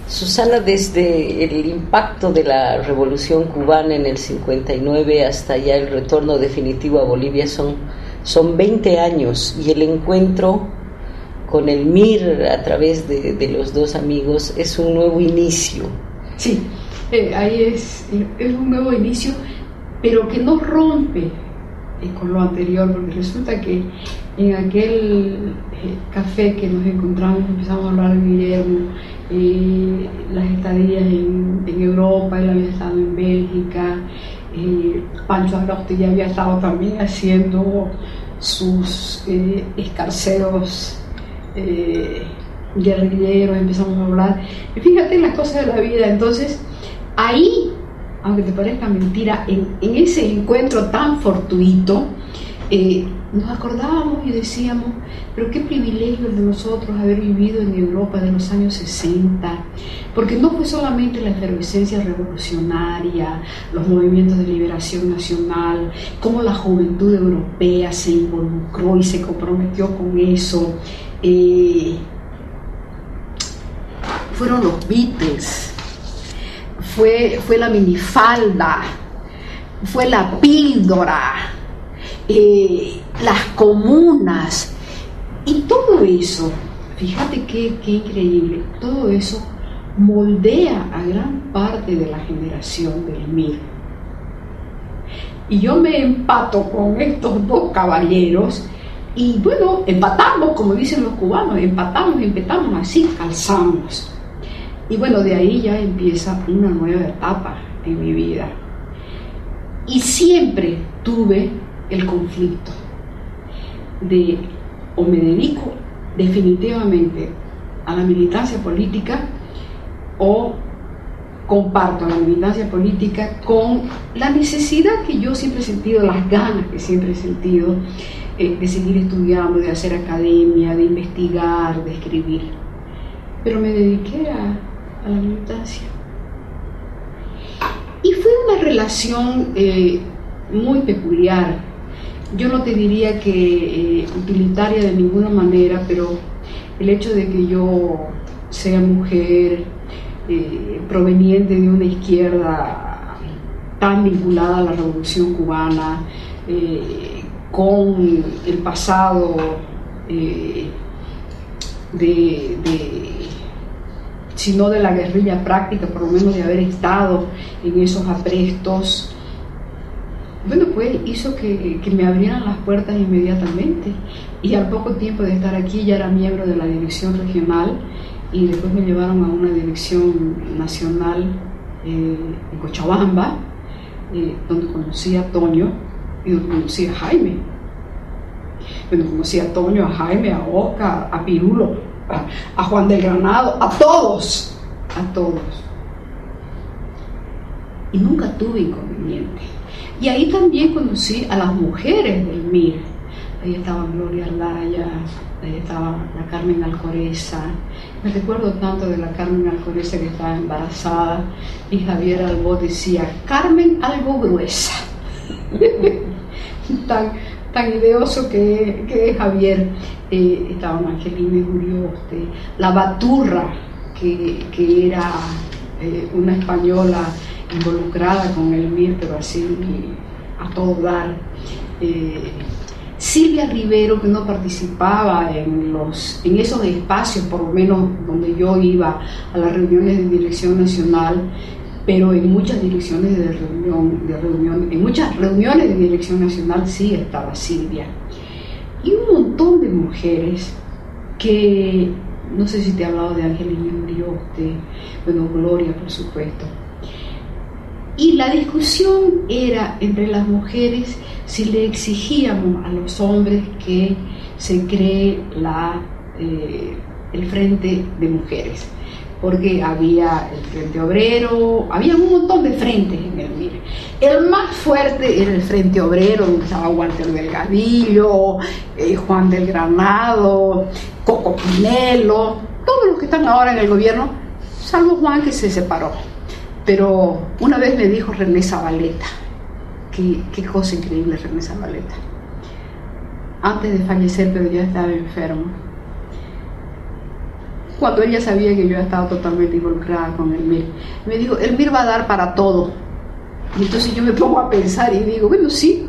Susana, desde el impacto de la Revolución Cubana en el 59 hasta ya el retorno definitivo a Bolivia son 20 años, y el encuentro con el MIR a través de los dos amigos es un nuevo inicio. Sí, ahí es un nuevo inicio, pero que no rompe con lo anterior, porque resulta que en aquel café que nos encontramos empezamos a hablar de Guillermo, las estadías en Europa. Él había estado en Bélgica, Pancho Aroste ya había estado también haciendo sus escarceos guerrilleros. Empezamos a hablar, y fíjate las cosas de la vida. Entonces ahí, aunque te parezca mentira, en ese encuentro tan fortuito, nos acordábamos y decíamos, pero qué privilegio el de nosotros haber vivido en Europa de los años 60, porque no fue solamente la efervescencia revolucionaria, los movimientos de liberación nacional, cómo la juventud europea se involucró y se comprometió con eso. Fueron los Beatles, fue la minifalda, fue la píldora, las comunas, y todo eso, fíjate qué increíble, todo eso moldea a gran parte de la generación del MIR. Y yo me empato con estos dos caballeros, y bueno, empatamos, como dicen los cubanos, empetamos así, calzamos. Y bueno, de ahí ya empieza una nueva etapa en mi vida. Y siempre tuve el conflicto de o me dedico definitivamente a la militancia política, o comparto la militancia política con la necesidad que yo siempre he sentido, las ganas que siempre he sentido de seguir estudiando, de hacer academia, de investigar, de escribir. Pero me dediqué a la militancia. Y fue una relación muy peculiar. Yo no te diría que utilitaria de ninguna manera, pero el hecho de que yo sea mujer, proveniente de una izquierda tan vinculada a la Revolución Cubana, con el pasado si no de la guerrilla práctica, por lo menos de haber estado en esos aprestos, bueno, pues hizo que me abrieran las puertas inmediatamente. Y al poco tiempo de estar aquí ya era miembro de la dirección regional, y después me llevaron a una dirección nacional en Cochabamba, donde conocí a Toño y donde conocí a Jaime. Bueno, conocí a Toño, a Jaime, a Oscar, a Pirulo, a Juan del Granado, a todos. Y nunca tuve inconveniente. Y ahí también conocí a las mujeres del MIR. Ahí estaba Gloria Arlaya, ahí estaba la Carmen Alcoreza. Me recuerdo tanto de la Carmen Alcoreza, que estaba embarazada, y Javier Albó decía, Carmen algo gruesa. tan ideoso que es Javier. Estaba Angelina Urioste, la Baturra, que era una española involucrada con el MIR, pero así a todo dar. Silvia Rivero, que no participaba en esos espacios, por lo menos donde yo iba a las reuniones de dirección nacional, pero en muchas direcciones de reunión, en muchas reuniones de dirección nacional sí estaba Silvia. Y un montón de mujeres que, no sé si te he hablado de Angelina Urioste, bueno, Gloria, por supuesto. Y la discusión era entre las mujeres si le exigíamos a los hombres que se cree el Frente de Mujeres, porque había el Frente Obrero, había un montón de frentes en el MIR. El más fuerte era el Frente Obrero, donde estaba Walter Delgadillo, Juan del Granado, Coco Pinelo, todos los que están ahora en el gobierno, salvo Juan, que se separó. Pero una vez me dijo René Zabaleta, qué cosa increíble René Zabaleta, antes de fallecer, pero ya estaba enfermo. cuando ella sabía que yo estaba totalmente involucrada con el MIR. Me dijo, el MIR va a dar para todo. Y entonces yo me pongo a pensar y digo, bueno, sí,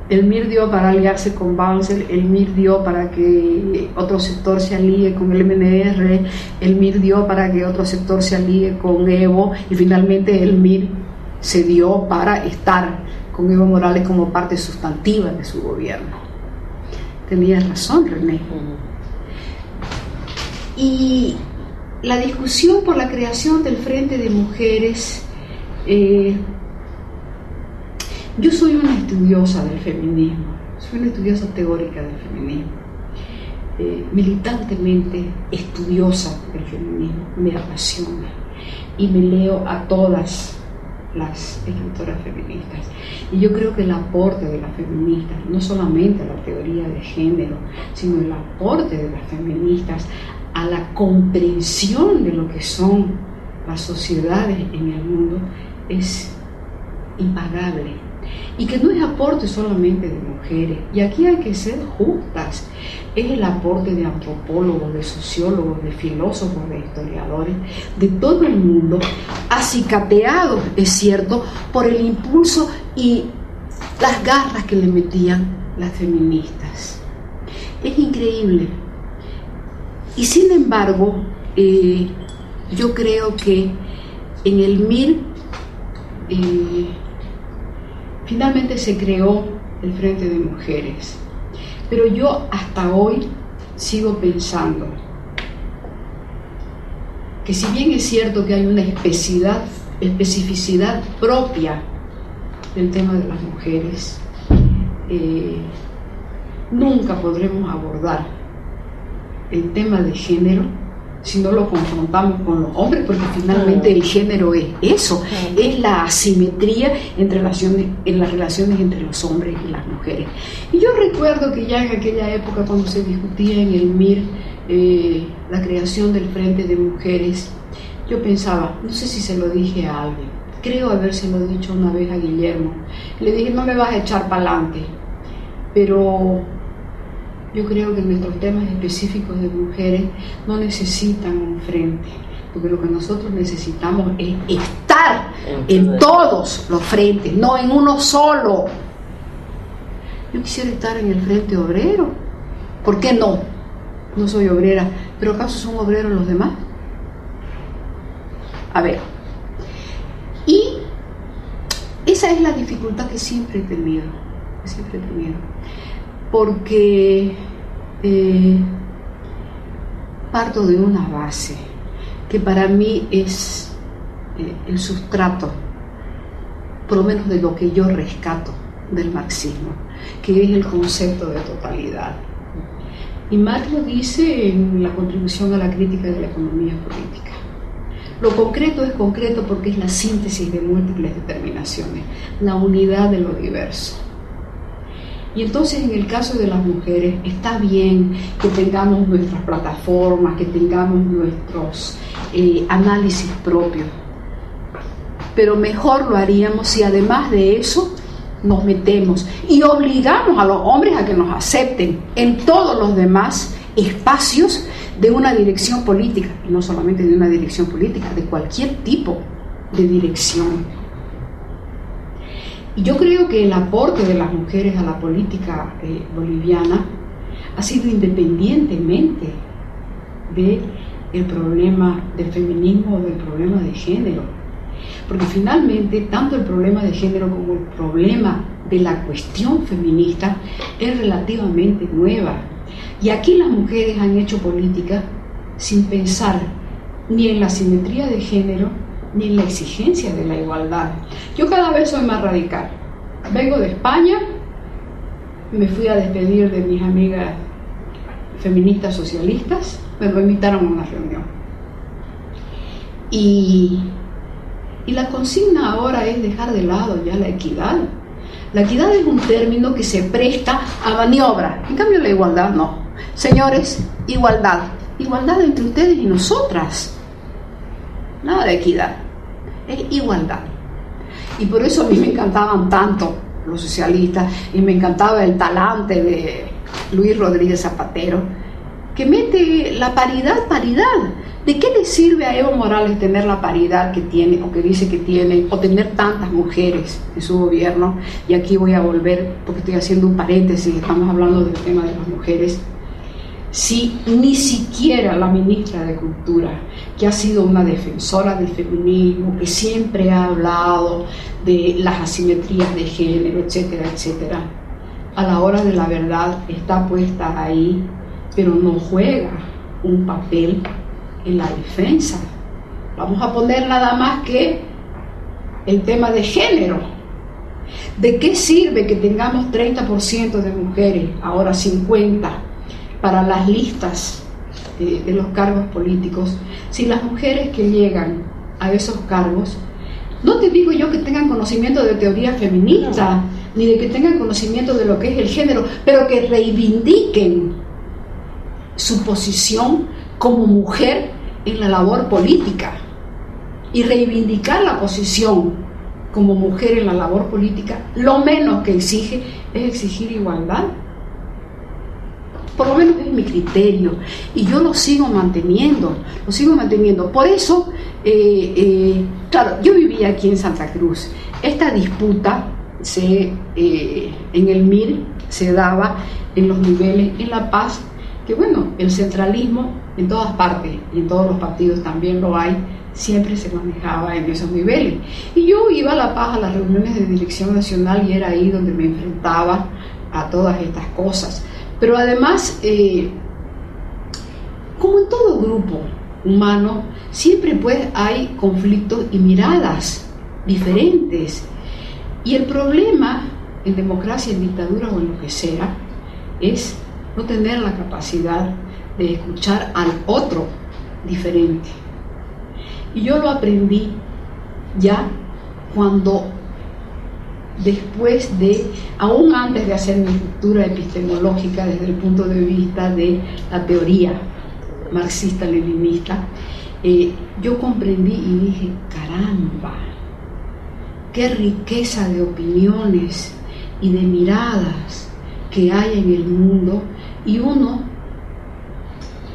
el MIR dio para aliarse con Banzer, el MIR dio para que otro sector se alíe con el MNR, el MIR dio para que otro sector se alíe con Evo, y finalmente el MIR se dio para estar con Evo Morales como parte sustantiva de su gobierno. Tenías razón, René. Y la discusión por la creación del Frente de Mujeres, yo soy una estudiosa del feminismo, soy una estudiosa teórica del feminismo, militantemente estudiosa del feminismo, me apasiona y me leo a todas las escritoras feministas. Y yo creo que el aporte de las feministas, no solamente a la teoría de género, sino el aporte de las feministas a la comprensión de lo que son las sociedades en el mundo, es impagable. Y que no es aporte solamente de mujeres, y aquí hay que ser justas, es el aporte de antropólogos, de sociólogos, de filósofos, de historiadores, de todo el mundo, acicateados, es cierto, por el impulso y las garras que le metían las feministas. Es increíble. Y sin embargo, yo creo que en el MIR finalmente se creó el Frente de Mujeres, pero yo hasta hoy sigo pensando que si bien es cierto que hay una especificidad propia del tema de las mujeres, nunca podremos abordar el tema de género si no lo confrontamos con los hombres, porque finalmente el género es eso, es la asimetría en las relaciones entre los hombres y las mujeres. Y yo recuerdo que ya en aquella época, cuando se discutía en el MIR la creación del Frente de Mujeres, yo pensaba, no sé si se lo dije a alguien, creo habérselo dicho una vez a Guillermo, le dije, no me vas a echar para adelante, pero yo creo que nuestros temas específicos de mujeres no necesitan un frente, porque lo que nosotros necesitamos es estar en todos los frentes, no en uno solo. Yo quisiera estar en el Frente Obrero. ¿Por qué no? No soy obrera, pero ¿acaso son obreros los demás? A ver, y esa es la dificultad que siempre he tenido, porque parto de una base que para mí es el sustrato, por lo menos de lo que yo rescato del marxismo, que es el concepto de totalidad. Y Marx lo dice en la contribución a la crítica de la economía política. Lo concreto es concreto porque es la síntesis de múltiples determinaciones, la unidad de lo diverso. Y entonces, en el caso de las mujeres, está bien que tengamos nuestras plataformas, que tengamos nuestros análisis propios, pero mejor lo haríamos si además de eso nos metemos y obligamos a los hombres a que nos acepten en todos los demás espacios de una dirección política, y no solamente de una dirección política, de cualquier tipo de dirección. Y yo creo que el aporte de las mujeres a la política boliviana ha sido independientemente del problema del feminismo o del problema de género, porque finalmente tanto el problema de género como el problema de la cuestión feminista es relativamente nueva, y aquí las mujeres han hecho política sin pensar ni en la simetría de género ni en la exigencia de la igualdad. Yo cada vez soy más radical. Vengo de España, me fui a despedir de mis amigas feministas socialistas, me invitaron a una reunión. Y la consigna ahora es dejar de lado ya la equidad. La equidad es un término que se presta a maniobra, en cambio la igualdad no. Señores, igualdad entre ustedes y nosotras. Nada de equidad, es igualdad. Y por eso a mí me encantaban tanto los socialistas, y me encantaba el talante de Luis Rodríguez Zapatero, que mete la paridad. ¿De qué le sirve a Evo Morales tener la paridad que tiene, o que dice que tiene, o tener tantas mujeres en su gobierno? Y aquí voy a volver, porque estoy haciendo un paréntesis, estamos hablando del tema de las mujeres. Si ni siquiera la ministra de Cultura, que ha sido una defensora del feminismo, que siempre ha hablado de las asimetrías de género, etcétera, etcétera, a la hora de la verdad está puesta ahí, pero no juega un papel en la defensa. Vamos a poner nada más que el tema de género. ¿De qué sirve que tengamos 30% de mujeres, ahora 50%, para las listas de los cargos políticos, si las mujeres que llegan a esos cargos, no te digo yo que tengan conocimiento de teoría feminista, ni de que tengan conocimiento de lo que es el género, pero que reivindiquen su posición como mujer en la labor política? Y reivindicar la posición como mujer en la labor política, lo menos que exige es exigir igualdad. Por lo menos es mi criterio, y yo lo sigo manteniendo. Por eso, claro, yo vivía aquí en Santa Cruz. Esta disputa en el MIR se daba en los niveles, en La Paz, que bueno, el centralismo en todas partes, y en todos los partidos también lo hay, siempre se manejaba en esos niveles. Y yo iba a La Paz a las reuniones de dirección nacional, y era ahí donde me enfrentaba a todas estas cosas. Pero además, como en todo grupo humano, siempre pues hay conflictos y miradas diferentes. Y el problema en democracia, en dictadura o en lo que sea, es no tener la capacidad de escuchar al otro diferente. Y yo lo aprendí ya cuando, después de, aún antes de hacer mi lectura epistemológica desde el punto de vista de la teoría marxista-leninista, yo comprendí y dije, caramba, qué riqueza de opiniones y de miradas que hay en el mundo, y uno,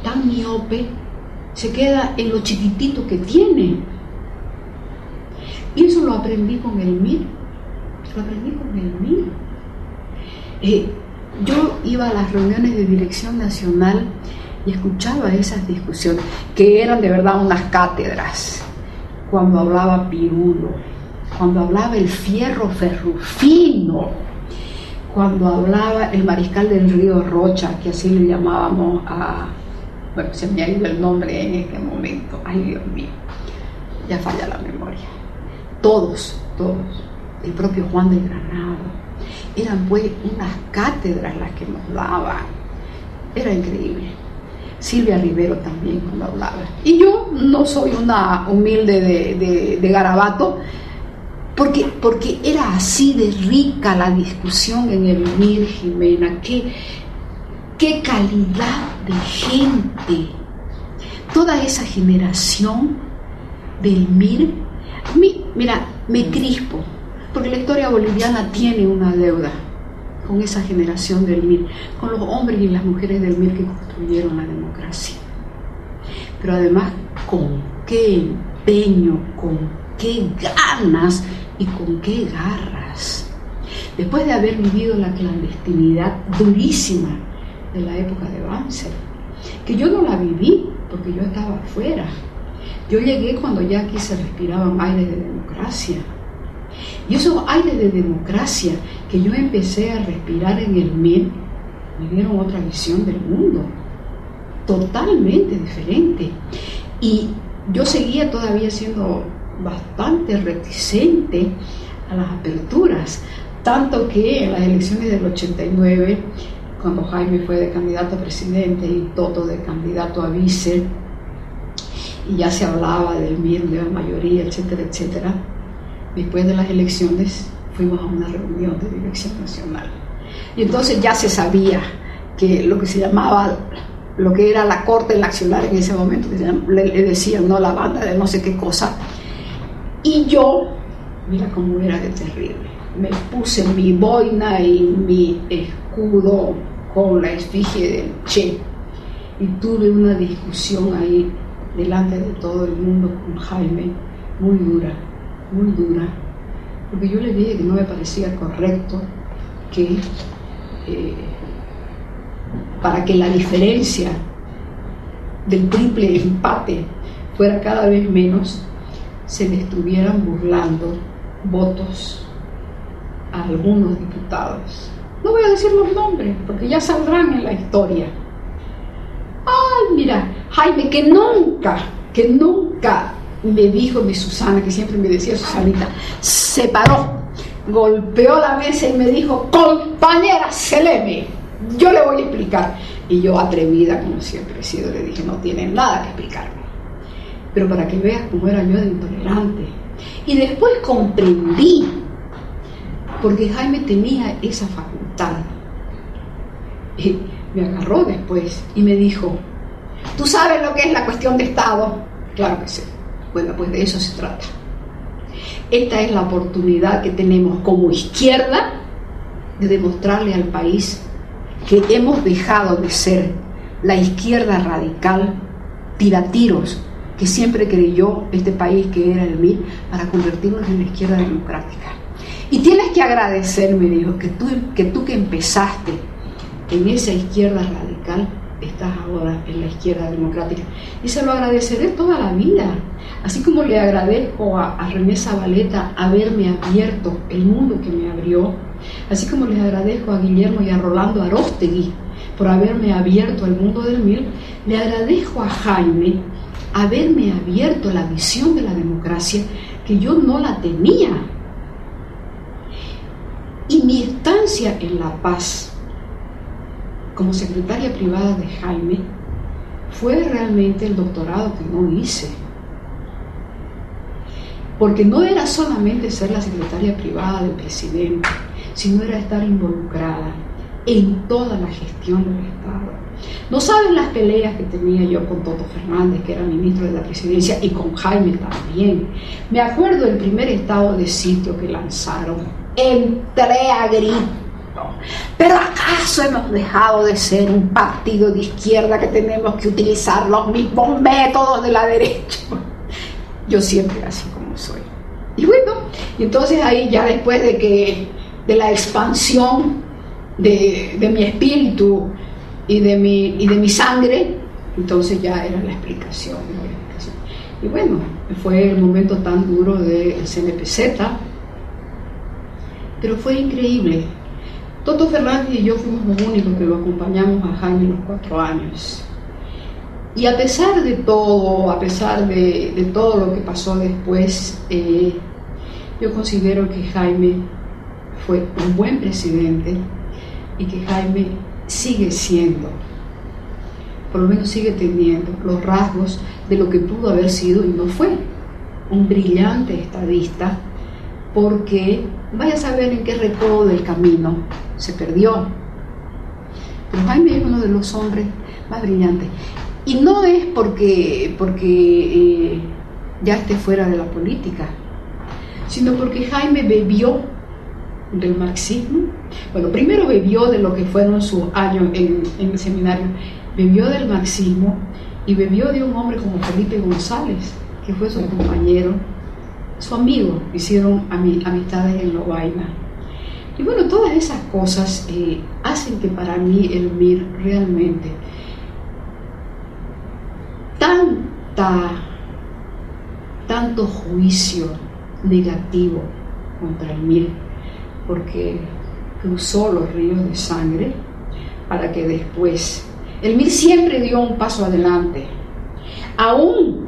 tan miope, se queda en lo chiquitito que tiene. Y eso lo aprendí con el MIR. Yo iba a las reuniones de dirección nacional y escuchaba esas discusiones, que eran de verdad unas cátedras. Cuando hablaba Pirulo, cuando hablaba el Fierro Ferrufino, cuando hablaba el mariscal del Río Rocha, que así le llamábamos a... Bueno, se me ha ido el nombre en este momento. Ay, Dios mío, ya falla la memoria. Todos, el propio Juan de Granado, eran pues unas cátedras las que nos daban. Era increíble. Silvia Rivero también cuando hablaba. Y yo no soy una humilde de garabato, porque era así de rica la discusión en el MIR, Jimena. Qué calidad de gente. Toda esa generación del MIR. Mira, me crispo, porque la historia boliviana tiene una deuda con esa generación del MIR, con los hombres y las mujeres del MIR que construyeron la democracia. Pero además, con qué empeño, con qué ganas y con qué garras. Después de haber vivido la clandestinidad durísima de la época de Banzer, que yo no la viví porque yo estaba afuera. Yo llegué cuando ya aquí se respiraban aires de democracia. Y esos aires de democracia que yo empecé a respirar en el MIR me dieron otra visión del mundo, totalmente diferente. Y yo seguía todavía siendo bastante reticente a las aperturas, tanto que en las elecciones del 89, cuando Jaime fue de candidato a presidente y Toto de candidato a vice, y ya se hablaba del MIR de la mayoría, etcétera, etcétera, después de las elecciones fuimos a una reunión de dirección nacional. Y entonces ya se sabía que lo que se llamaba, lo que era la corte eleccional en ese momento, que le decían, no, la banda de no sé qué cosa. Y yo, mira cómo era de terrible, me puse mi boina y mi escudo con la efigie del Che, y tuve una discusión ahí delante de todo el mundo con Jaime, muy dura, porque yo le dije que no me parecía correcto que para que la diferencia del triple empate fuera cada vez menos, se le estuvieran burlando votos a algunos diputados. No voy a decir los nombres, porque ya saldrán en la historia. Ay, mira, Jaime, que nunca me dijo mi Susana, que siempre me decía Susanita, se paró, golpeó la mesa y me dijo: compañera Selene, yo le voy a explicar. Y yo, atrevida como siempre he sido, le dije: no tiene nada que explicarme. Pero para que veas cómo era yo de intolerante. Y después comprendí, porque Jaime tenía esa facultad. Y me agarró después y me dijo: ¿tú sabes lo que es la cuestión de Estado? Claro que sí. Bueno, pues de eso se trata. Esta es la oportunidad que tenemos como izquierda de demostrarle al país que hemos dejado de ser la izquierda radical, tiratiros, que siempre creyó este país que era el MIR, para convertirnos en la izquierda democrática. Y tienes que agradecer, me dijo, que tú que empezaste en esa izquierda radical, estás ahora en la izquierda democrática. Y se lo agradeceré toda la vida. Así como le agradezco a René Zabaleta haberme abierto el mundo que me abrió, así como les agradezco a Guillermo y a Rolando Aróstegui por haberme abierto al mundo del MIR, le agradezco a Jaime haberme abierto la visión de la democracia, que yo no la tenía. Y mi estancia en La Paz como secretaria privada de Jaime fue realmente el doctorado que no hice, porque no era solamente ser la secretaria privada del presidente, sino era estar involucrada en toda la gestión del Estado. No saben las peleas que tenía yo con Toto Fernández, que era ministro de la presidencia, y con Jaime también. Me acuerdo del primer estado de sitio que lanzaron. Entré a grito: ¿pero acaso hemos dejado de ser un partido de izquierda que tenemos que utilizar los mismos métodos de la derecha? Yo siempre así como soy. Y bueno, y entonces ahí ya después de la expansión de mi espíritu y de mi sangre, entonces ya era la explicación. Y bueno, fue el momento tan duro del CNPZ, pero fue increíble. Toto Fernández y yo fuimos los únicos que lo acompañamos a Jaime los 4 años. Y a pesar de todo, de todo lo que pasó después, yo considero que Jaime fue un buen presidente y que Jaime sigue siendo, por lo menos sigue teniendo los rasgos de lo que pudo haber sido y no fue, un brillante estadista, porque vaya a saber en qué recodo del camino se perdió. Pero Jaime es uno de los hombres más brillantes. Y no es porque ya esté fuera de la política, sino porque Jaime bebió del marxismo. Bueno, primero bebió de lo que fueron sus años en el seminario, bebió del marxismo y bebió de un hombre como Felipe González, que fue su compañero, su amigo, hicieron amistades en Lovaina. Y bueno, todas esas cosas hacen que para mí el MIR realmente tanto juicio negativo contra el MIR, porque cruzó los ríos de sangre para que después el MIR siempre dio un paso adelante, aún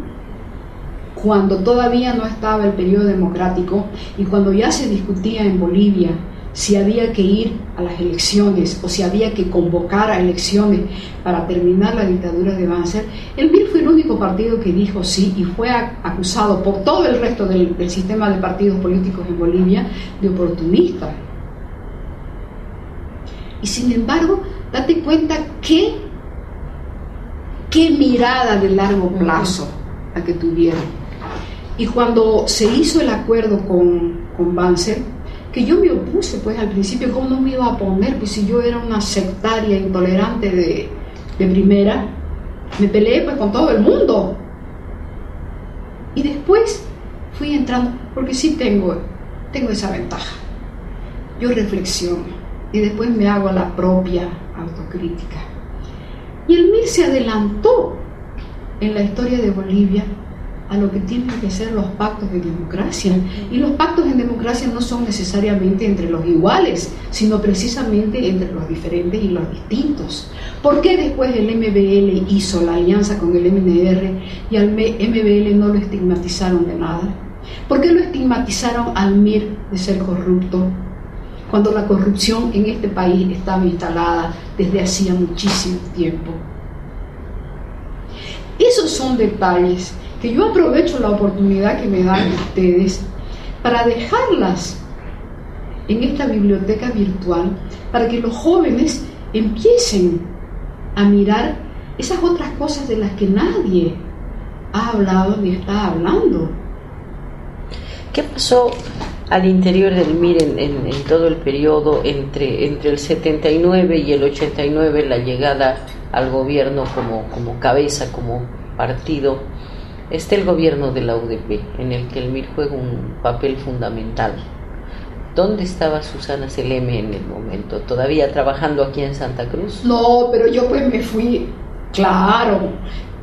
cuando todavía no estaba el periodo democrático y cuando ya se discutía en Bolivia si había que ir a las elecciones o si había que convocar a elecciones para terminar la dictadura de Banzer. El MIR fue el único partido que dijo sí y fue acusado por todo el resto del sistema de partidos políticos en Bolivia de oportunista. Y sin embargo, date cuenta qué mirada de largo plazo la que tuvieron. Y cuando se hizo el acuerdo con Banzer, que yo me opuse pues al principio, ¿cómo no me iba a oponer? Pues si yo era una sectaria intolerante de primera, Me peleé pues con todo el mundo. Y después fui entrando, porque sí tengo esa ventaja. Yo reflexiono y después me hago la propia autocrítica. Y el MIR se adelantó en la historia de Bolivia a lo que tienen que ser los pactos de democracia. Y los pactos en democracia no son necesariamente entre los iguales, sino precisamente entre los diferentes y los distintos. ¿Por qué después el MBL hizo la alianza con el MNR y al MBL no lo estigmatizaron de nada? ¿Por qué lo estigmatizaron al MIR de ser corrupto, cuando la corrupción en este país estaba instalada desde hacía muchísimo tiempo? Esos son detalles que yo aprovecho la oportunidad que me dan ustedes para dejarlas en esta biblioteca virtual, para que los jóvenes empiecen a mirar esas otras cosas de las que nadie ha hablado ni está hablando. ¿Qué pasó al interior del MIR en todo el periodo entre el 79 y el 89, la llegada al gobierno como cabeza, como partido? Está el gobierno de la UDP, en el que el MIR juega un papel fundamental. ¿Dónde estaba Susana Seleme en el momento? ¿Todavía trabajando aquí en Santa Cruz? No, pero yo pues me fui, claro,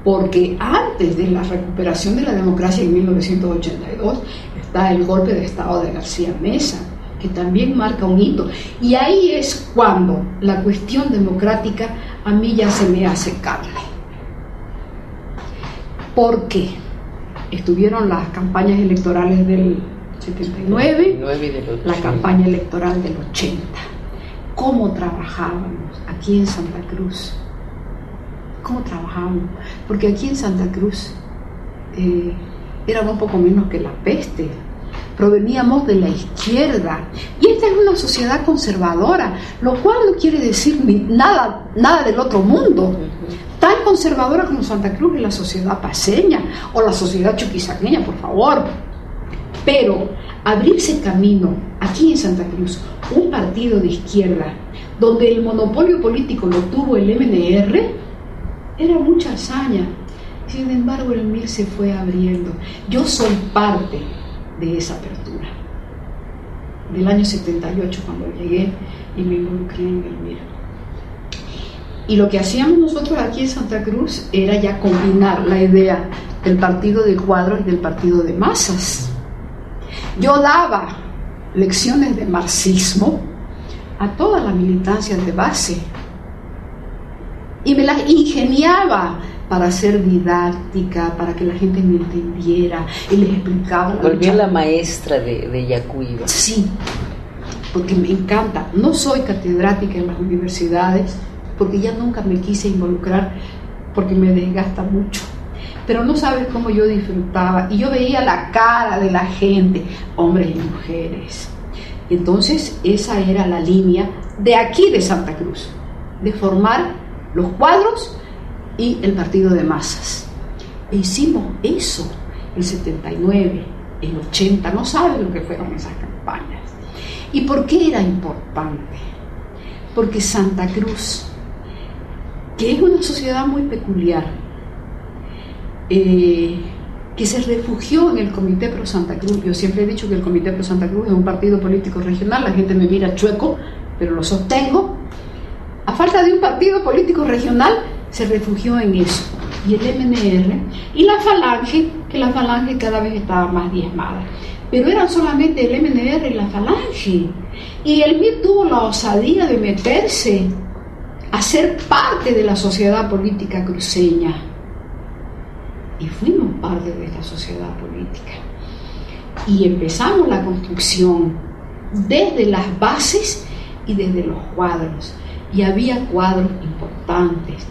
porque antes de la recuperación de la democracia en 1982 está el golpe de Estado de García Meza, que también marca un hito. Y ahí es cuando la cuestión democrática a mí ya se me hace carne. Porque estuvieron las campañas electorales del 79, la campaña electoral del 80. ¿Cómo trabajábamos aquí en Santa Cruz? ¿Cómo trabajábamos? Porque aquí en Santa Cruz éramos un poco menos que la peste. Proveníamos de la izquierda. Y esta es una sociedad conservadora, lo cual no quiere decir nada del otro mundo. Tan conservadora como Santa Cruz es la sociedad paceña o la sociedad chuquisaqueña, por favor. Pero abrirse camino aquí en Santa Cruz, un partido de izquierda, donde el monopolio político lo tuvo el MNR, era mucha hazaña. Sin embargo, el MIR se fue abriendo. Yo soy parte de esa apertura. Del año 78, cuando llegué y me involucré en el MIR. Y lo que hacíamos nosotros aquí en Santa Cruz era ya combinar la idea del partido de cuadros y del partido de masas. Yo daba lecciones de marxismo a toda la militancia de base y me las ingeniaba para ser didáctica, para que la gente me entendiera y les explicaba. Volvió la maestra de Yacuiba. Sí, porque me encanta. No soy catedrática en las universidades, porque ya nunca me quise involucrar, porque me desgasta mucho. Pero no sabes cómo yo disfrutaba. Y yo veía la cara de la gente, hombres y mujeres. Entonces, esa era la línea de aquí de Santa Cruz, de formar los cuadros y el partido de masas. E hicimos eso el 79, el 80, no saben lo que fueron esas campañas. ¿Y por qué era importante? Porque Santa Cruz, que es una sociedad muy peculiar, que se refugió en el Comité Pro Santa Cruz. Yo siempre he dicho que el Comité Pro Santa Cruz es un partido político regional, la gente me mira chueco, pero lo sostengo. A falta de un partido político regional, se refugió en eso. Y el MNR y la Falange, que la Falange cada vez estaba más diezmada. Pero eran solamente el MNR y la Falange. Y el MIR tuvo la osadía de meterse a ser parte de la sociedad política cruceña. Y fuimos parte de esta sociedad política. Y empezamos la construcción desde las bases y desde los cuadros. Y había cuadros importantes,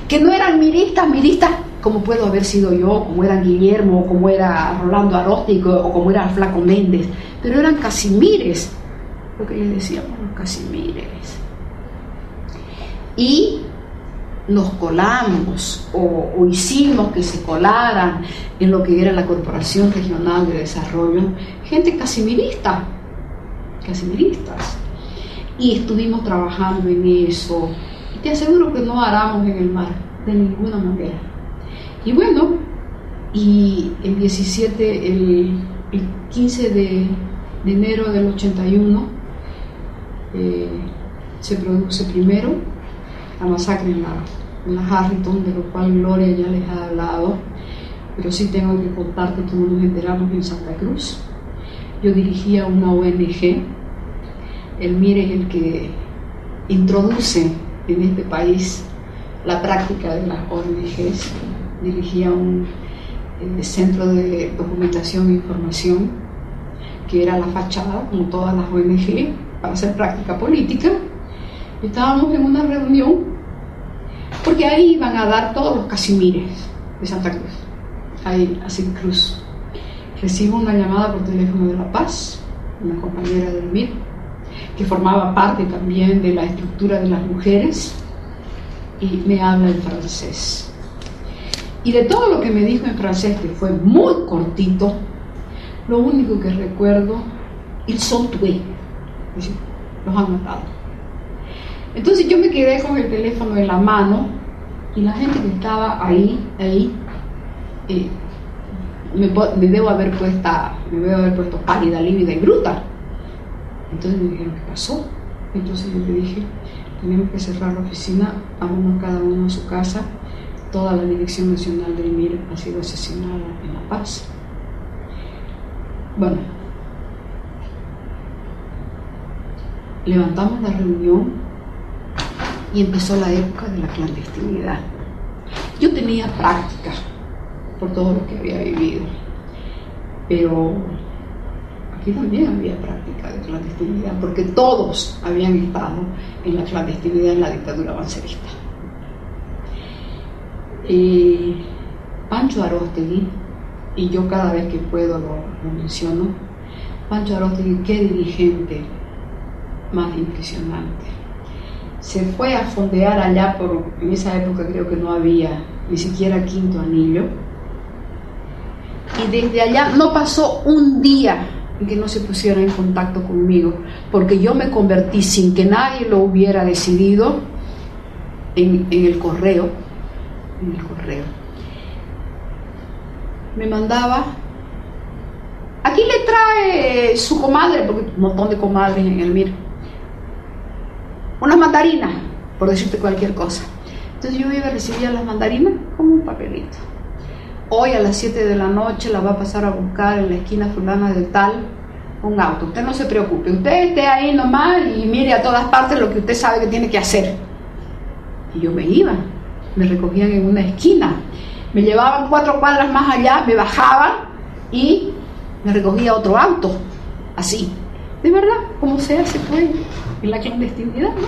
que no eran miristas como puedo haber sido yo, como era Guillermo, o como era Rolando Aróstico, o como era Flaco Méndez, pero eran casimires, lo que les decíamos, los casimires. Y nos colamos, o hicimos que se colaran en lo que era la Corporación Regional de Desarrollo, gente casimiristas. Y estuvimos trabajando en eso. Y te aseguro que no aramos en el mar. de ninguna manera. Y bueno, y el 15 de enero del 81 se produce primero la masacre en la Harrington, de lo cual Gloria ya les ha hablado, pero sí tengo que contar que todos nos enteramos en Santa Cruz. Yo dirigía una ONG. El MIR es el que introduce en este país la práctica de las ONGs. Dirigía un centro de documentación e información, que era la fachada, como todas las ONG, para hacer práctica política. Estábamos en una reunión, porque ahí iban a dar todos los casimires de Santa Cruz, ahí, a Sin Cruz. Recibo una llamada por teléfono de La Paz, una compañera del MIR, que formaba parte también de la estructura de las mujeres, y me habla en francés. Y de todo lo que me dijo en francés, que fue muy cortito, lo único que recuerdo, ils sont tués, es decir, los han matado. Entonces yo me quedé con el teléfono en la mano, y la gente que estaba ahí, me debo haber puesto pálida, lívida y bruta. Entonces me dijeron, ¿qué pasó? Entonces yo le dije, tenemos que cerrar la oficina, vámonos cada uno a su casa. Toda la dirección nacional del MIR ha sido asesinada en La Paz. Bueno, levantamos la reunión y empezó la época de la clandestinidad. Yo tenía práctica por todo lo que había vivido, pero aquí también había práctica de clandestinidad, porque todos habían estado en la clandestinidad en la dictadura bancerista. Pancho Aróstegui, y yo cada vez que puedo lo menciono, Pancho Aróstegui, qué dirigente más impresionante. Se fue a fondear allá, en esa época creo que no había ni siquiera quinto anillo, y desde allá no pasó un día en que no se pusiera en contacto conmigo, porque yo me convertí, sin que nadie lo hubiera decidido, en el correo. Me mandaba, aquí le trae su comadre, porque un montón de comadres en el MIR, unas mandarinas, por decirte cualquier cosa. Entonces yo iba a recibir las mandarinas como un papelito. Hoy a las 7 de la noche la va a pasar a buscar en la esquina fulana de tal un auto. Usted no se preocupe, usted esté ahí nomás y mire a todas partes lo que usted sabe que tiene que hacer. Y yo me iba, me recogían en una esquina, me llevaban 4 cuadras más allá, me bajaban y me recogía otro auto, así. De verdad, como se hace pues en la clandestinidad, ¿no?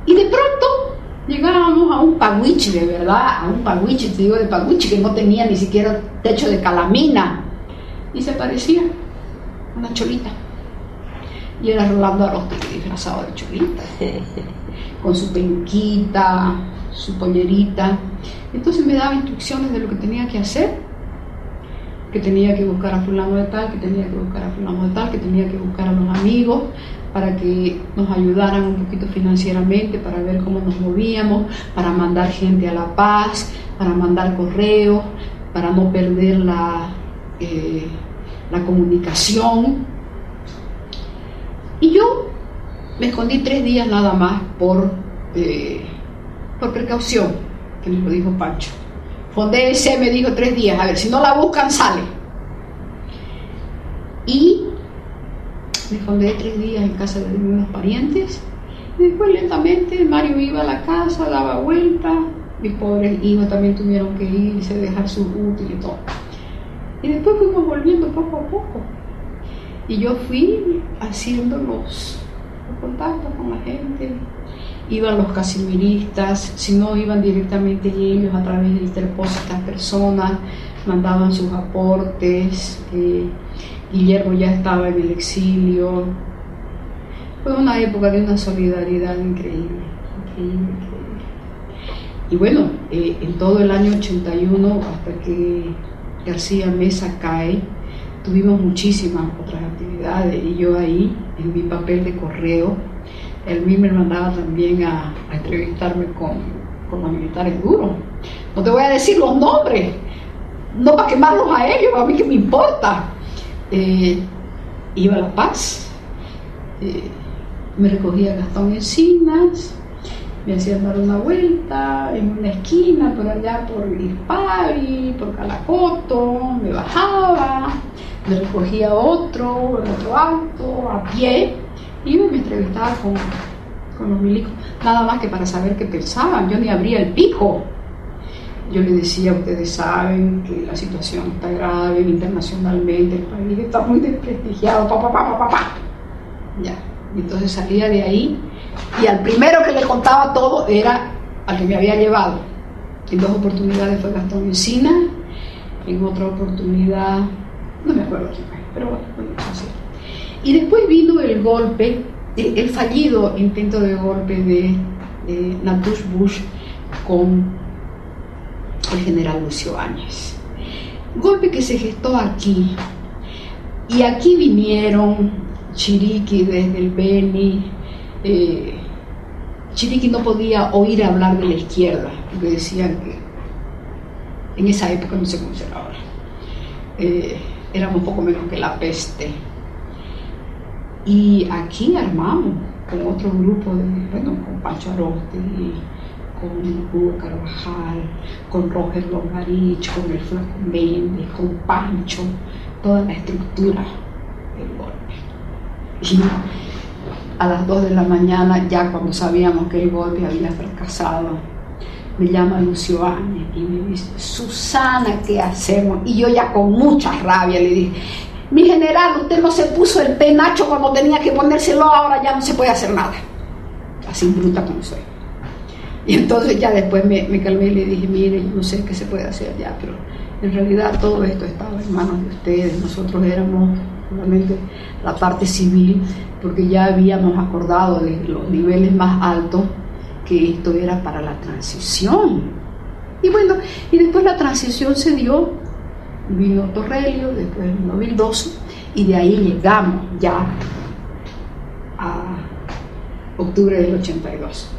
Y de pronto llegábamos a un paguichi, de verdad, a un paguichi, te digo de paguichi, que no tenía ni siquiera techo de calamina, y se parecía a una cholita. Y era Rolando Aróstegui disfrazado de cholita, con su peluquita, su pollerita. Entonces me daba instrucciones de lo que tenía que hacer, que tenía que buscar a fulano de tal, que tenía que buscar a fulano de tal, que tenía que buscar a los amigos para que nos ayudaran un poquito financieramente, para ver cómo nos movíamos, para mandar gente a La Paz, para mandar correos, para no perder la comunicación. Y yo me escondí 3 días nada más por precaución, que me lo dijo Pancho. Fondese me dijo 3 días, a ver, si no la buscan sale. Y me fondé 3 días en casa de unos parientes, y después lentamente Mario iba a la casa, daba vuelta, mis pobres hijos también tuvieron que irse, dejar su útil y todo. Y después fuimos volviendo poco a poco, y yo fui haciendo los contactos con la gente. Iban los casimiristas, si no iban directamente ellos, a través de interpósitas personas, mandaban sus aportes. Guillermo ya estaba en el exilio. Fue una época de una solidaridad increíble. Y bueno, en todo el año 81, hasta que García Meza cae, tuvimos muchísimas otras actividades, y yo ahí, en mi papel de correo, el MIR me mandaba también a entrevistarme con con los militares duros. No te voy a decir los nombres, no para quemarlos a ellos, a mí que me importa. Iba a La Paz, me recogía Gastón Encinas, me hacían dar una vuelta en una esquina por allá por Ispari, por Calacoto, me bajaba, me recogía otro auto a pie, iba y me entrevistaba con los milicos, nada más que para saber qué pensaban. Yo ni abría el pico. Yo les decía: ustedes saben que la situación está grave internacionalmente, el país está muy desprestigiado, ya. Y entonces salía de ahí y al primero que le contaba todo era al que me había llevado. En 2 oportunidades fue Gastón Encina, en otra oportunidad no me acuerdo quién fue, pero bueno, así. Y después vino el golpe, el fallido intento de golpe de Natush Bush con el general Lucio Áñez. Golpe que se gestó aquí, y aquí vinieron Chiriquí desde el Beni. Chiriquí no podía oír hablar de la izquierda, porque decían que en esa época, no sé cómo será ahora, éramos poco menos que la peste. Y aquí armamos con otro grupo, con Pancho Arosti, con Hugo Carvajal, con Roger Longarich, con el Flaco Méndez, con Pancho, toda la estructura del golpe. Y a las 2 de la mañana, ya cuando sabíamos que el golpe había fracasado, me llama Lucio Áñez y me dice: Susana, ¿qué hacemos? Y yo ya con mucha rabia le dije: mi general, usted no se puso el penacho cuando tenía que ponérselo, ahora ya no se puede hacer nada. Así bruta como soy. Y entonces ya después me calmé y le dije: mire, yo no sé qué se puede hacer ya, pero en realidad todo esto estaba en manos de ustedes. Nosotros éramos solamente la parte civil, porque ya habíamos acordado de los niveles más altos que esto era para la transición. Y bueno, y después la transición se dio, vino Torrelio, después vino Vildoso, y de ahí llegamos ya a octubre del 82.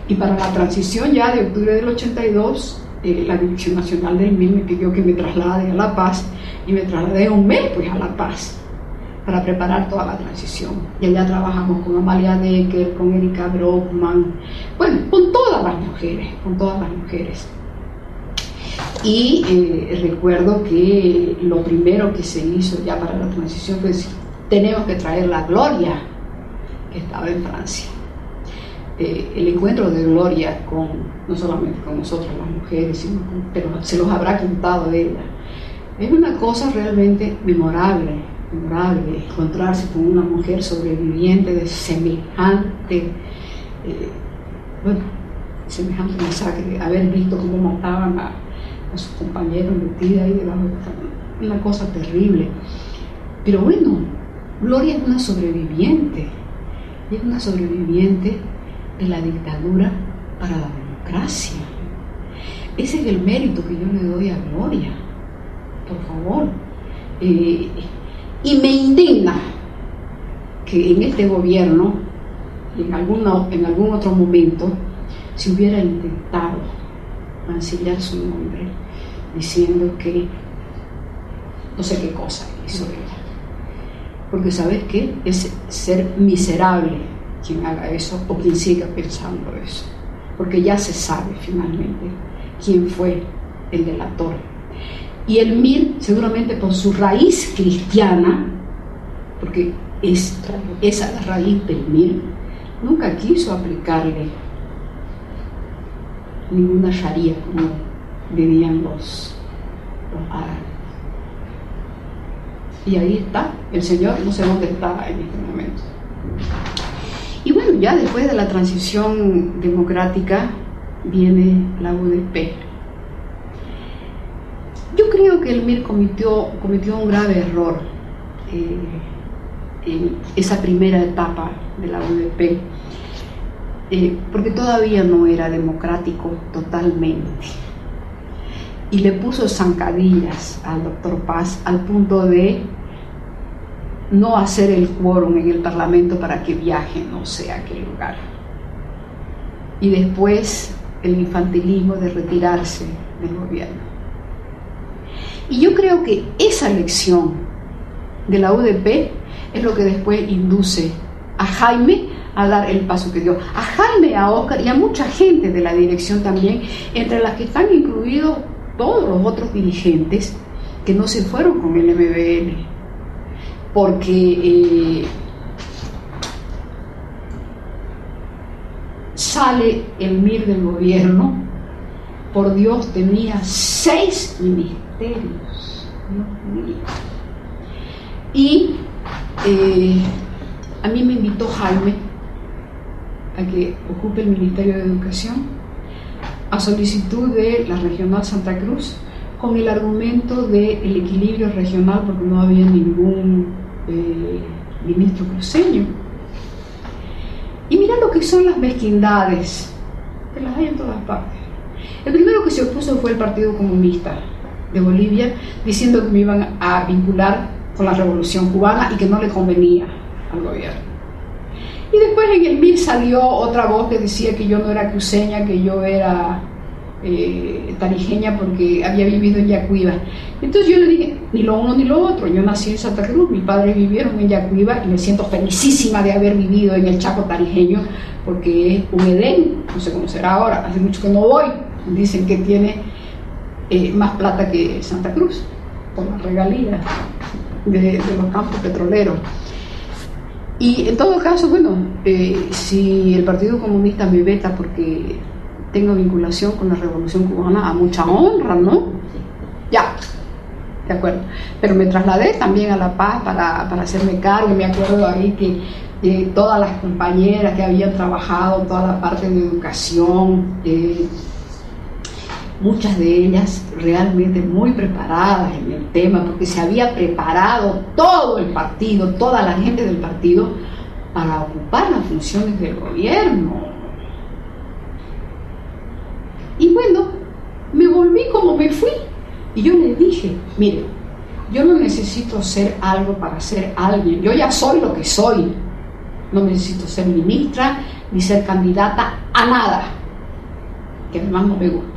Y para la transición ya de octubre del 82, la Dirección Nacional del MIR me pidió que me traslade a La Paz, y me trasladé un mes pues a La Paz para preparar toda la transición. Y allá trabajamos con Amalia Decker, con Erika Brockman, bueno, con todas las mujeres. Y recuerdo que lo primero que se hizo ya para la transición fue decir: tenemos que traer la Gloria, que estaba en Francia. El encuentro de Gloria no solamente con nosotras las mujeres, sino pero se los habrá contado ella. Es una cosa realmente memorable, encontrarse con una mujer sobreviviente de semejante masacre, haber visto cómo mataban a sus compañeros metida ahí debajo de una cosa terrible. Pero bueno, Gloria es una sobreviviente, y es una sobreviviente de la dictadura para la democracia. Ese es el mérito que yo le doy a Gloria, por favor. Y me indigna que en este gobierno, en algún otro momento, se hubiera intentado mancillar su nombre diciendo que no sé qué cosa hizo ella. Porque ¿sabes qué? Es ser miserable quien haga eso o quien siga pensando eso, porque ya se sabe finalmente quién fue el delator. Y el MIR, seguramente por su raíz cristiana, porque esa la raíz del MIR, nunca quiso aplicarle ninguna sharia, como dirían los árabes. Y ahí está, el señor no sé dónde está en este momento. Y bueno, ya después de la transición democrática viene la UDP. Yo creo que el MIR cometió un grave error en esa primera etapa de la UDP, porque todavía no era democrático totalmente, y le puso zancadillas al doctor Paz al punto de no hacer el quórum en el Parlamento para que viaje no sé a qué lugar. Y después el infantilismo de retirarse del gobierno. Y yo creo que esa lección de la UDP es lo que después induce a Jaime a dar el paso que dio. A Jaime, a Óscar y a mucha gente de la dirección también, entre las que están incluidos todos los otros dirigentes que no se fueron con el MBL, porque sale el MIR del gobierno, por Dios, tenía 6 ministerios, Dios mío. Y a mí me invitó Jaime a que ocupe el Ministerio de Educación a solicitud de la Regional Santa Cruz, con el argumento del equilibrio regional, porque no había ningún ministro cruceño. Y mira lo que son las mezquindades, que las hay en todas partes. El primero que se opuso fue el Partido Comunista de Bolivia, diciendo que me iban a vincular con la Revolución Cubana y que no le convenía al gobierno. Y después en el MIR salió otra voz que decía que yo no era cruceña, que yo era tarijeña porque había vivido en Yacuiba. Entonces yo le dije, ni lo uno ni lo otro. Yo nací en Santa Cruz, mis padres vivieron en Yacuiba y me siento felicísima de haber vivido en el Chaco tarijeño, porque es un Edén, no sé cómo será ahora, hace mucho que no voy. Dicen que tiene más plata que Santa Cruz por las regalías de los campos petroleros. Y en todo caso, bueno, si el Partido Comunista me veta porque tengo vinculación con la Revolución Cubana, a mucha honra, ¿no? Ya, de acuerdo. Pero me trasladé también a La Paz para hacerme cargo. Me acuerdo ahí que todas las compañeras que habían trabajado toda la parte de educación, muchas de ellas realmente muy preparadas en el tema, porque se había preparado todo el partido, toda la gente del partido, para ocupar las funciones del gobierno. Y bueno, me volví como me fui. Y yo les dije, mire, yo no necesito ser algo para ser alguien, yo ya soy lo que soy. No necesito ser ministra ni ser candidata a nada, que además no me gusta.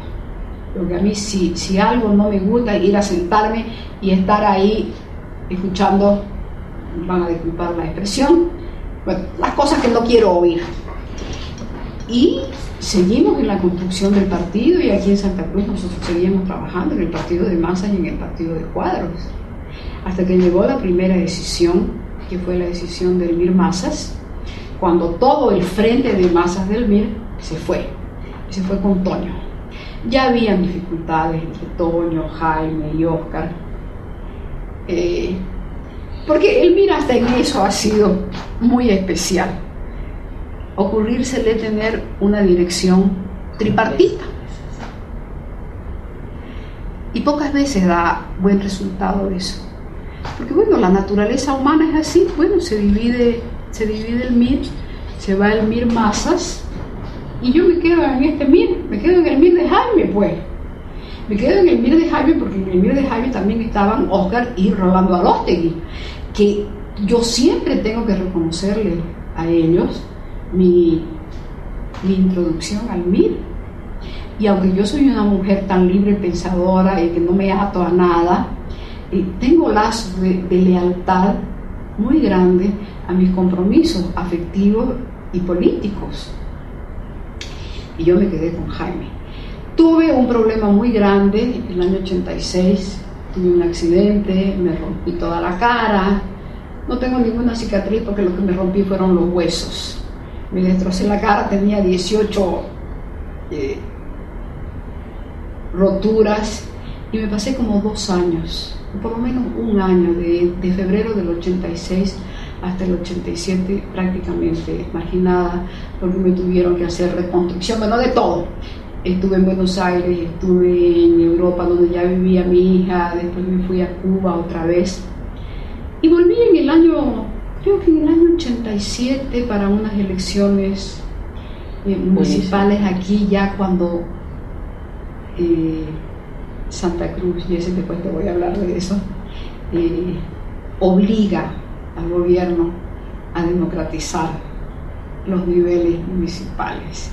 Porque a mí si algo no me gusta, ir a sentarme y estar ahí escuchando, van a disculpar la expresión, bueno, las cosas que no quiero oír. Y seguimos en la construcción del partido, y aquí en Santa Cruz nosotros seguimos trabajando en el partido de masas y en el partido de cuadros, hasta que llegó la primera decisión, que fue la decisión del MIR Masas, cuando todo el frente de masas del MIR se fue con Toño. Ya habían dificultades entre Toño, Jaime y Óscar, porque el MIR hasta en eso ha sido muy especial. Ocurrírsele tener una dirección tripartita, y pocas veces da buen resultado eso, porque bueno, la naturaleza humana es así. Bueno, se divide el MIR, se va el MIR Masas, y yo me quedo en este MIR, me quedo en el MIR de Jaime, pues. Me quedo en el MIR de Jaime porque en el MIR de Jaime también estaban Óscar y Rolando Aróstegui, que yo siempre tengo que reconocerle a ellos mi introducción al MIR. Y aunque yo soy una mujer tan libre pensadora y que no me ato a nada, tengo lazos de lealtad muy grande a mis compromisos afectivos y políticos. Y yo me quedé con Jaime. Tuve un problema muy grande en el año 86, tuve un accidente, me rompí toda la cara, no tengo ninguna cicatriz porque lo que me rompí fueron los huesos. Me destrocé la cara, tenía 18 roturas, y me pasé como 2 años, por lo menos un año, de febrero del 86 hasta el 87 prácticamente marginada, porque me tuvieron que hacer reconstrucción, bueno, de todo. Estuve en Buenos Aires, estuve en Europa donde ya vivía mi hija, después me fui a Cuba otra vez y volví en el año, creo que en el año 87 para unas elecciones municipales aquí, ya cuando Santa Cruz, y ese después te voy a hablar de eso, obliga al gobierno a democratizar los niveles municipales.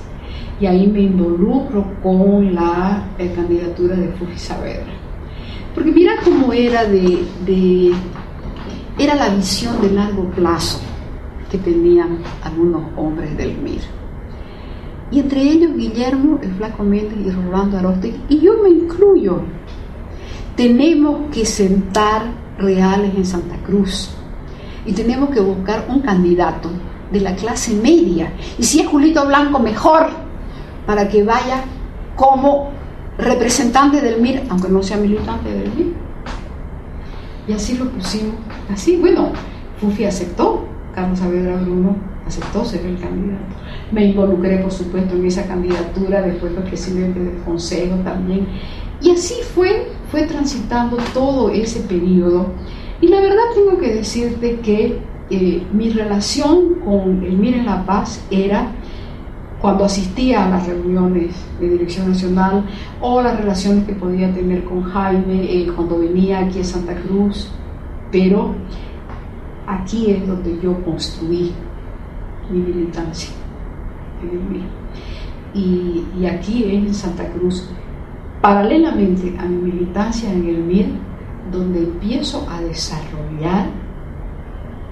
y ahí me involucro con la candidatura de Fuji Saavedra. Porque mira cómo era era la visión de largo plazo que tenían algunos hombres del MIR. Y entre ellos Guillermo, el Flaco Méndez y Rolando Aróstegui, y yo me incluyo. Tenemos que sentar reales en Santa Cruz y tenemos que buscar un candidato de la clase media, y si es Julito Blanco mejor, para que vaya como representante del MIR, aunque no sea militante del MIR. Y así lo pusimos, así, bueno, Fufi aceptó, Carlos Saavedra Bruno aceptó ser el candidato. Me involucré, por supuesto, en esa candidatura, después fue presidente del consejo también, y así fue transitando todo ese periodo. Y la verdad tengo que decirte que mi relación con el MIR en La Paz era cuando asistía a las reuniones de dirección nacional, o las relaciones que podía tener con Jaime cuando venía aquí a Santa Cruz, pero aquí es donde yo construí mi militancia en el MIR, y aquí en Santa Cruz, paralelamente a mi militancia en el MIR, donde empiezo a desarrollar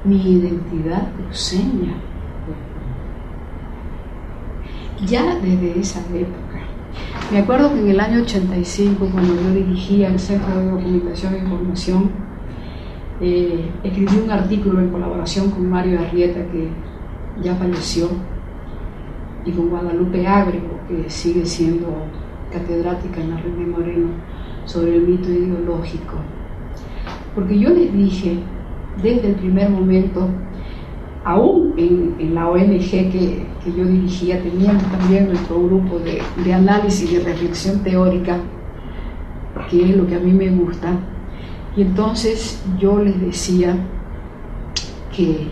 mi identidad cruceña. Ya desde esa época, me acuerdo que en el año 85, cuando yo dirigía el Centro de Documentación e Información, escribí un artículo en colaboración con Mario Arrieta, que ya falleció, y con Guadalupe Ágrego, que sigue siendo catedrática en la René Moreno, sobre el mito ideológico. Porque yo les dije desde el primer momento, aún en la ONG que yo dirigía, teníamos también nuestro grupo de análisis y de reflexión teórica, que es lo que a mí me gusta, y entonces yo les decía que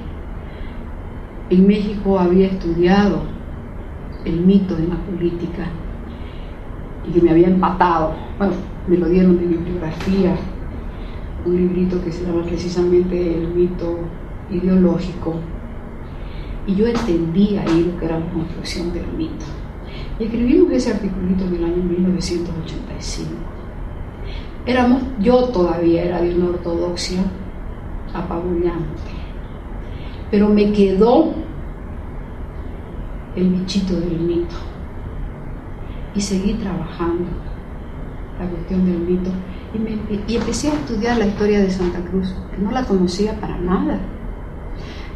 en México había estudiado el mito en la política y que me había empatado. Bueno, me lo dieron de bibliografía, un librito que se llama precisamente El mito ideológico, y yo entendí ahí lo que era la construcción del mito, y escribimos ese articulito en el año 1985. Yo todavía era de una ortodoxia apabullante, pero me quedó el bichito del mito y seguí trabajando la cuestión del mito, y empecé a estudiar la historia de Santa Cruz, que no la conocía para nada,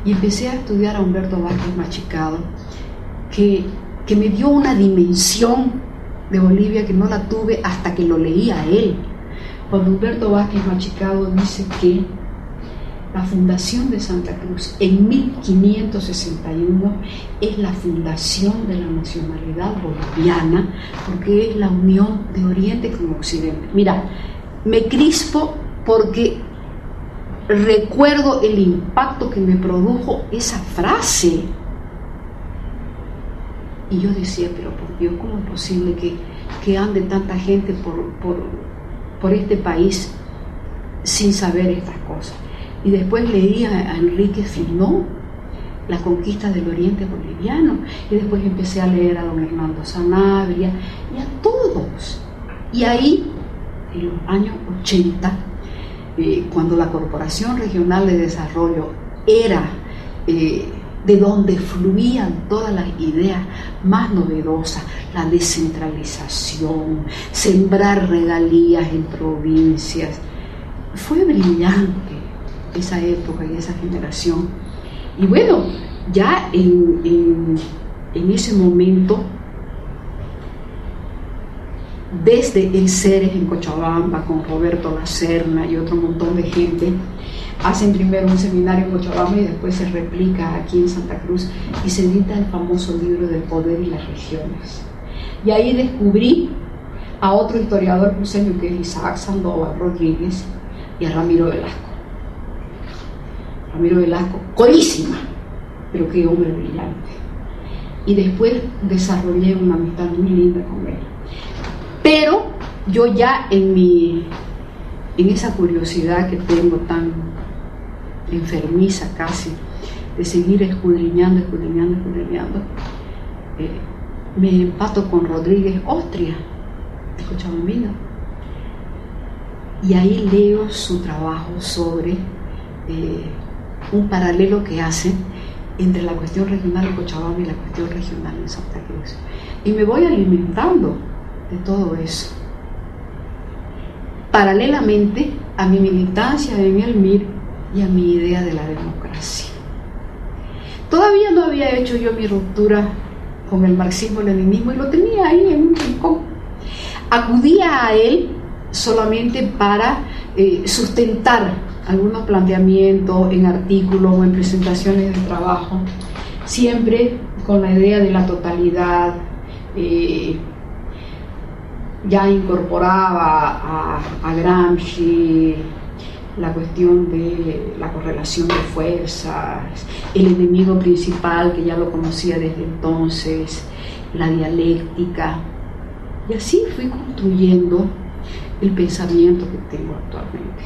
y empecé a estudiar a Humberto Vázquez Machicado, que me dio una dimensión de Bolivia que no la tuve hasta que lo leí a él. Cuando Humberto Vázquez Machicado dice que la fundación de Santa Cruz en 1561 es la fundación de la nacionalidad boliviana, porque es la unión de Oriente con Occidente. Mira, me crispo porque recuerdo el impacto que me produjo esa frase, y yo decía, pero por Dios, ¿cómo es posible que ande tanta gente por este país sin saber estas cosas? Y después leí a Enrique Finó, La conquista del Oriente boliviano, y después empecé a leer a don Hernando Sanabria y a todos. Y ahí, en los años 80, cuando la Corporación Regional de Desarrollo era de donde fluían todas las ideas más novedosas, la descentralización, sembrar regalías en provincias, fue brillante esa época y esa generación. Y bueno, ya en ese momento, desde el Ceres en Cochabamba, con Roberto Lacerna y otro montón de gente, hacen primero un seminario en Cochabamba y después se replica aquí en Santa Cruz, y se edita el famoso libro del poder y las regiones. Y ahí descubrí a otro historiador cruceño, que es Isaac Sandoval Rodríguez, y a Ramiro Velasco. Ramiro Velasco, colísima, pero qué hombre brillante. Y después desarrollé una amistad muy linda con él. Pero yo ya en esa curiosidad que tengo tan enfermiza casi, de seguir escudriñando, me empato con Rodríguez Ostria, de Cochabambino, y ahí leo su trabajo sobre un paralelo que hace entre la cuestión regional de Cochabamba y la cuestión regional de Santa Cruz. Y me voy alimentando de todo eso. Paralelamente a mi militancia en el MIR y a mi idea de la democracia. Todavía no había hecho yo mi ruptura con el marxismo-leninismo y lo tenía ahí en un rincón. Acudía a él solamente para sustentar algunos planteamientos en artículos o en presentaciones de trabajo, siempre con la idea de la totalidad. Ya incorporaba a Gramsci la cuestión de la correlación de fuerzas, el enemigo principal, que ya lo conocía desde entonces, la dialéctica, y así fui construyendo el pensamiento que tengo actualmente.